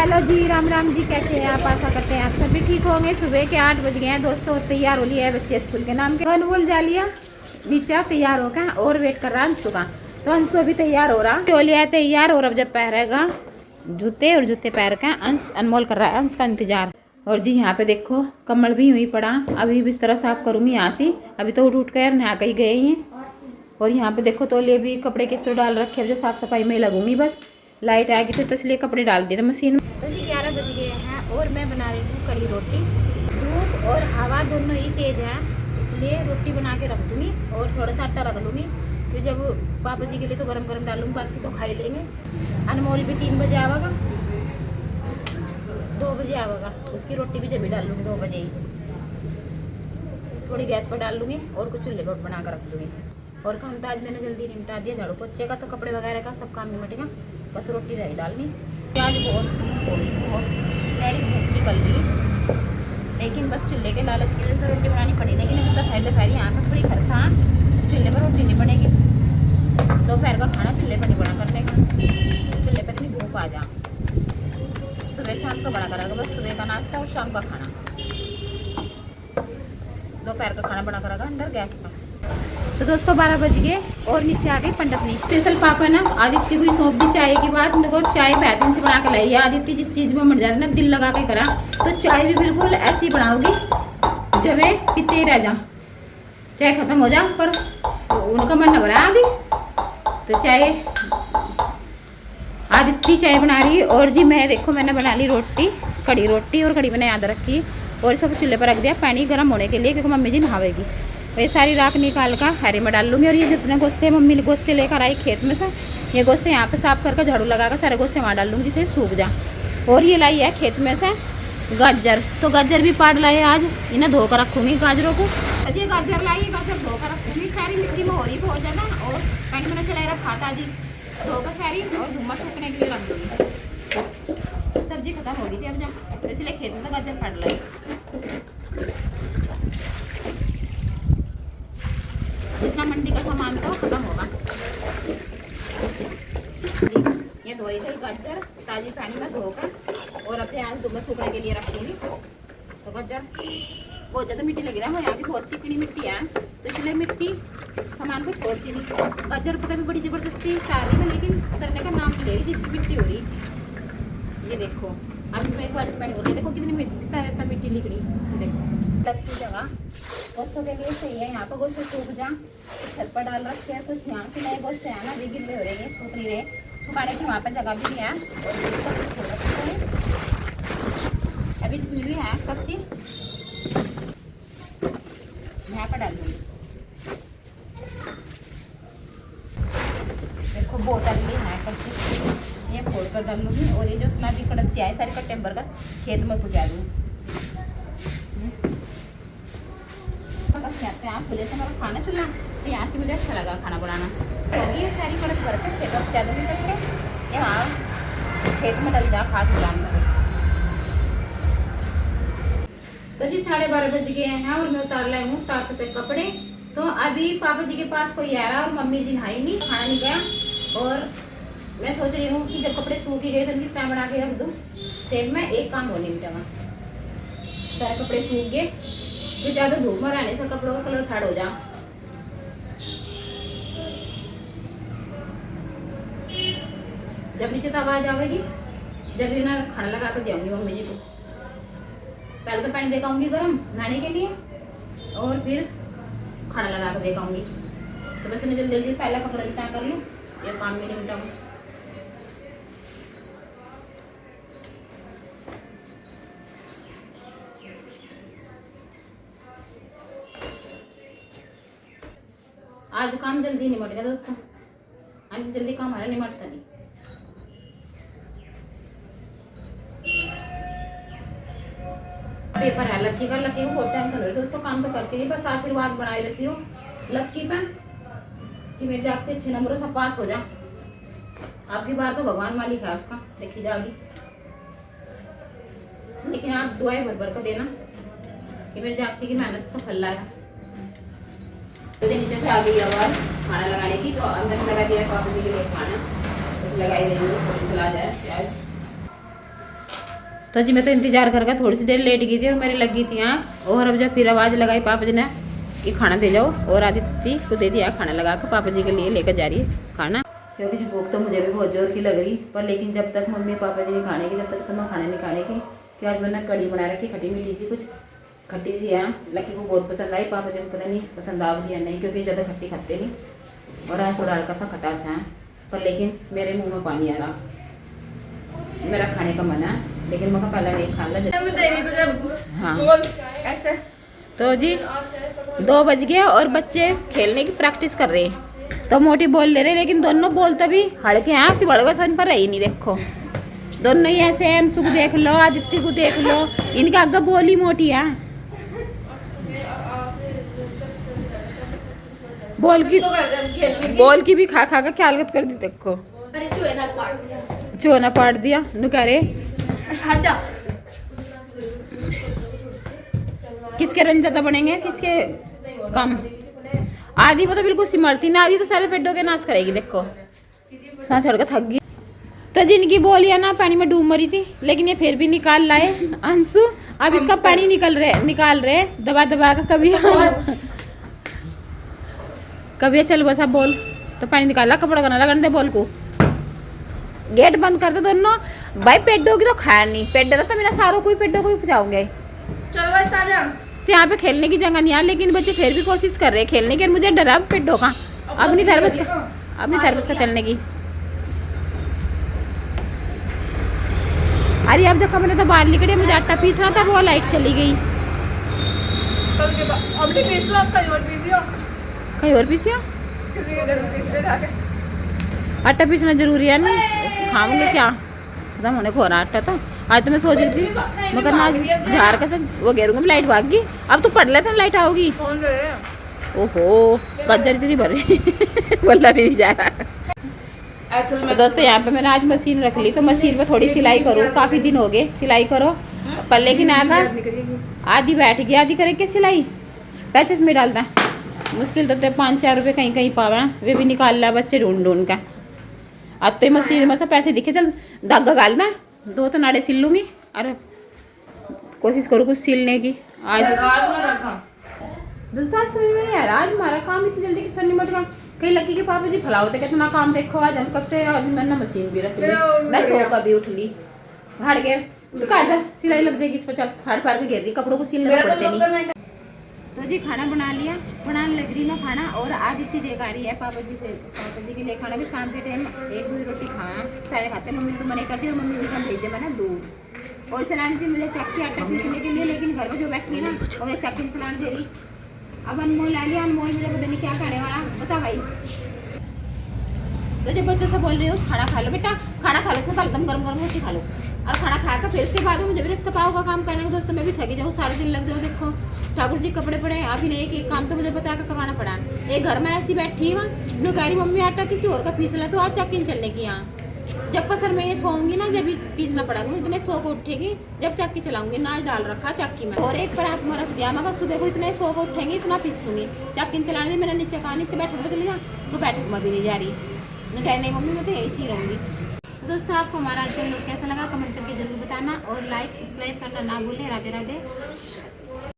Hello जी, राम राम जी। कैसे हैं आप? आशा करते हैं आप सभी ठीक होंगे। सुबह के 8 बज गए हैं दोस्तों। तैयार हो लिया है बच्चे स्कूल के नाम के। अनमोल जा लिया नीचा तैयार हो गया और वेट कर रहा है अंशु का। तो अंशु अभी तैयार हो रहा हो लिया है तैयार। और अब जब पहनेगा जूते और जूते पहन के अंश अनमोल कर रहा है अंश का इंतजार। और जी यहाँ पे देखो कमल भी हुई पड़ा। अभी बिस्तर साफ करूंगी यहाँ से। अभी तो उठ कर नहा के ही गए हैं। और यहाँ पे देखो तौलिए भी कपड़े किस तरह डाल रखे हैं। जो साफ सफाई में लगूंगी बस। लाइट आएगी तो इसलिए कपड़े डाल दिए थे मशीन में। तो जी 11 बज गए हैं और मैं बना रही हूँ कड़ी रोटी। धूप और हवा दोनों ही तेज है इसलिए रोटी बना के रख दूँगी और थोड़ा सा आटा रख लूँगी। फिर जब पापा जी के लिए तो गरम गरम डालूंगी, बाकी तो खा ही लेंगे। अनमोल भी 3 बजे आवेगा, 2 बजे आवेगा। उसकी रोटी भी जब भी डाल लूँगी 2 बजे ही। थोड़ी गैस पर डाल लूँगी और कुछ चूल्हे पर बना कर रख दूँगी। और काम तो आज मैंने जल्दी निपटा दिया। झाड़ू पोछे का तो कपड़े वगैरह का सब काम निपटेगा। बस रोटी रही डालनी। आज बहुत डैडी भूख निकल रही, लेकिन बस चूल्हे के लालच की वजह से रोटी बनानी पड़ी। लेकिन अभी तक दोपहर यहाँ पर पूरी खरसा चूल्हे पर रोटी नहीं बनेगी। दोपहर का खाना चूल्हे पर नहीं बना करने का। चूल्हे पर इतनी भूख आ जा। सुबह शाम को बना करेगा बस। सुबह का नाश्ता और शाम का खाना। दोपहर का खाना बना करेगा अंदर गैस पर। तो दोस्तों 12 बज गए और नीचे आ गई पंडितनी। स्पेशल पापा ना आदित्य को सौंप दी चाय की बात। मेरे को चाय बेहतरीन से बना के लाई है। आदित्य जिस चीज़ में मर जाए ना दिल लगा के करा। तो चाय भी बिल्कुल ऐसी बनाओगी जब वे पीते ही रह जा, चाय खत्म हो जा। पर उनका मन न बना आदि तो चाय आदित्य चाय बना रही। और जी मैं देखो मैंने बना ली रोटी, कड़ी रोटी। और कड़ी मैंने याद रखी और सब चूल्हे पर रख दिया पानी गर्म होने के लिए, क्योंकि मम्मी जी नहावेगी। ये सारी राख निकाल कर हरे में डाल लूँगी। और ये जितने गोस्से मम्मी ने गोस्से लेकर आई खेत में से, ये गोस्से यहाँ पे साफ करके झाड़ू लगाकर सारे गोस्से वहाँ डाल लूँगी जिससे सूख जा। और ये लाई है खेत में से गाजर। तो गाजर भी पाड़ लाए आज, इन्हें धोकर रखूँगी गाजरों को। अजय गाजर लाई, गाजर धोकर रखूँगी। सारी मिट्टी में हो रही बहुत ज़्यादा और पानी मैंने चला रखा था जी धोकर सारी। और धुआं सूखने के लिए रख दूँगी। सब्जी खत्म हो गई थी अब जा, तो इसलिए खेत में गाजर फाड़ लाई। जितना मंडी का सामान तो खत्म होगा। ये धोई गई गाजर ताजी पानी में धोकर और अपने आज सुबह सूखने के लिए रखूँगी। तो गाजर बहुत ज़्यादा मिट्टी लगी रहा है। यहाँ की बहुत चिकनी मिट्टी है तो इसलिए मिट्टी सामान को छोड़ती नहीं। गाजर पता भी बड़ी ज़बरदस्ती सारी में, लेकिन उतरने का नाम नहीं ले रही जितनी मिट्टी हो रही। ये देखो अब इसमें एक बार पानी होती है। देखो कितनी मिट्टी लिख रही। देखो लक्ष्मी जगह गोस्तों के लिए सही है। यहाँ पर गोश्त सूख जा तो छत पर डाल रखे हैं। कुछ यहाँ से नए गोश्त है ना अभी गिल्ले हो रहे हैं, सूख नहीं रहे। सुखाने की वहाँ पर जगह भी नहीं है। अभी जितनी भी है कस्सी यहाँ पर डाल दूँगी। देखो बोतल भी है कस्सी, ये फोड़ कर डाल लूँगी। और ये जो इतना भी कड़ची है सारी कट्टे भर कर खेत में पहुँचा दूँ। यहाँ खुले से मेरा खाना चूल्हा तो यहाँ से मुझे अच्छा लगा खाना बनाना। होगी ये सारी कड़क भर के खेत में ज़्यादा नहीं करके यहाँ खेत में डल जा खा चूल्हा में। तो जी 12:30 बज गए हैं और मैं उतार लाई हूँ तार से कपड़े। तो अभी पापा जी के पास कोई आ रहा और मम्मी जी नहाई नहीं, खाना नहीं गया। और मैं सोच रही हूँ कि जब कपड़े सूख ही गए तो इनकी तय बना के रख दूँ सेब में। एक काम हो नहीं मिटा, सारे कपड़े सूख गए। फिर ज़्यादा धूप में रहने से कपड़ों का कलर फाड़ हो जा। जब नीचे तो आवाज आवेगी जब भी ना खाना लगा कर जाऊंगी मम्मी जी को। पहले तो पानी देखाऊंगी गर्म नहाने के लिए और फिर खाना लगा कर देखाऊंगी। तो बस मैं जल्दी जल्दी पहला कपड़ा तय कर लूँ, ये काम भी नहीं मिटाऊँ। आज काम जल्दी निमट गया दोस्तों। आज जल्दी काम हमारा निमटता नहीं। पेपर है लक्की का, लक्की को बहुत टाइम चल रहा है दोस्तों। काम तो करके नहीं, बस आशीर्वाद बनाए रखी हो लक्की का कि मेरे जागते अच्छे नंबरों से पास हो जा। आपकी बार तो भगवान मालिक है उसका, देखी जाएगी। लेकिन आप दुआएं भर भर कर देना कि मेरे जागते की मेहनत सफल लाया। तो नीचे से आ गई आवाज़ खाना लगाने की, तो अंदर में लगा दिया पापा जी के लिए खाना। बस लगाई देंगे, थोड़ी सलाद है प्याज। तो जी मैं तो इंतजार करके थोड़ी सी देर लेट गई थी और मेरी लग गई थी आँख। और अब जब फिर आवाज़ लगाई पापा जी ने कि खाना दे जाओ, और आदित्य को दे दिया खाना लगा कर, पापा जी के लिए लेकर जा रही है खाना। क्योंकि जो भूख तो मुझे भी बहुत जोर की लग रही, पर लेकिन जब तक मम्मी पापा जी नहीं खाने की, जब तक तो मैं खाने नहीं खाने की। कि आज मैंने कड़ी बना रखी, खट्टी मीठी सी, कुछ खट्टी सी है। लकी को बहुत पसंद आई, पापा जी को पता नहीं पसंद आ भी या नहीं, क्योंकि ज़्यादा खट्टी खाते नहीं। और आज थोड़ा हल्का सा खटास है, पर लेकिन मेरे मुँह में पानी आ रहा, मेरा खाने का मन है, लेकिन मैं पहले नहीं खा ला। हाँ ऐसे तो जी 2 बज गया और बच्चे खेलने की प्रैक्टिस कर रहे हैं। तो मोटी बोल ले रहे, लेकिन दोनों बोल तभी हड़के हैं, ऐसी बड़े सन पर रही नहीं। देखो दोनों ही ऐसे हैं, अंशु को देख लो, आदित्य को देख लो, इनका आगे बोली मोटी है। बॉल की भी खा खा कर क्या हालत कर दी। देखो चूना पाट दिया नु कह रहे किसके रंग ज्यादा बनेंगे, किसके कम। आदि वो तो बिल्कुल सिमरती ना, आदि तो सारे पेड़ों के नाश करेगी। देखो सांस छोड़ कर थक गई। तो जिनकी बोलियां ना पानी में डूब मरी थी, लेकिन ये फिर भी निकाल लाए अंशु। अब इसका पानी निकाल रहे दबा दबा कर। कभी चल बसा बोल तो पानी निकाला, कपड़ा का ना लगन दे बोल को। गेट बंद कर दो दोनों भाई। पेडो की तो खैर नहीं, पेडो तो मेरा सारों को ही पेडो को ही पहुंचाऊंगे। चलो बस आ जा। तो यहाँ पे खेलने की जगह नहीं है, लेकिन बच्चे फिर भी कोशिश कर रहे हैं खेलने की। मुझे डरा पेडो का, अपनी थर्मस का चलने की। अरे अब जब कमरे तो बाहर निकले, मुझे आटा पीसना था, वो लाइट चली गई। कहीं और पीसियो, आटा पीसना जरूरी है ना, खाऊंगे क्या, खत्म होने को हो रहा आटा। तो आज तो मैं सोच रही थी मगर आज झाड़ का वो घेरूंगा, लाइट भाग गई। अब तो पढ़ लेते लाइट आओगी। ओहो गज्जर इतनी भर रही बोलना भी नहीं जा रहा। तो दोस्तों यहाँ पे मैंने आज मशीन रख ली, तो मशीन पे थोड़ी सिलाई करूँ, काफ़ी दिन हो गए सिलाई करो, पर लेकिन आगा आधी बैठ गई, आधी करे के सिलाई पैसे में डालता है। मुश्किल तो 5-4 रुपये कहीं कहीं पावा, वे भी निकाल ला बच्चे ढूंढ का। अब तो मशीन में से पैसे दिखे, चल धागा गालना 2 तो नाड़े सिल लूँगी। अरे कोशिश करूँ कुछ सिलने की आज। दोस्तों आज समझ में नहीं आ रहा, आज हमारा काम इतनी जल्दी किस तरह निपट गया। कहीं लकी के पापा जी फलावते कहते ना काम देखो, आज हम कब से आज मैंने मशीन भी रख ली, मैं 100 का भी उठ ली। हाड़ गया तो काट दे, सिलाई लग जाएगी इस पर। चल फाड़ फाड़ के घेर दी, कपड़ों को सिलने पड़ते नहीं। तो जी खाना बना लिया, बनाने लग रही ना खाना। और आदित्य देखा रही है पापा जी के लिए खाना भी। शाम के टाइम 1-2 रोटी खाना सारे खाते हैं। मम्मी तो मना करती है, और मम्मी जी का भेज दे मैंने दूध और चलाने थी मुझे चक्की आटा पीसने के लिए, लेकिन घर में जो बैठी है ना और मैं चक्की चलाने दे रही। अब अनमोल ला लिया, अनमोल मुझे पता नहीं क्या खाने वाला, बता भाई। तो जब बच्चों से बोल रही हो खाना खा लो बेटा, खाना खा लो, तो एकदम गर्म गर्म रोटी खा लो, और खाना खा कर फिर उसके बाद मुझे भी रिश्ता पाओ का काम करने का। दोस्तों मैं भी थकी जाऊँ, सारे दिन लग जाऊँ। देखो ठाकुर जी कपड़े पड़े, अभी नहीं एक काम तो मुझे बता कर करवाना पड़ा। एक घर में ऐसी बैठी हुआ नुकारी मम्मी आटा किसी और का पीस ला, तो आज चक्की चलने की यहाँ। जब पसर में ये सोऊंगी ना, जब पीसना पड़ेगा, इतने सो को उठेगी जब चक्की चलाऊंगी। नाच डाल रखा चक्की में, और एक पर हाथ में रख दिया, मगर सुबह को इतने सो को उठेंगे, इतना पीसूंगी। चक्की चलाने दी, मैंने नीचे कहा नीचे बैठक में चली जा, तो बैठक में भी नहीं जा रही। मैं कह नहीं मम्मी मैं तो ऐसी रहूँगी। तो दोस्तों आपको हमारा आज का लोग कैसा लगा कमेंट करके जरूर बताना, और लाइक सब्सक्राइब करना ना भूलें। राधे राधे।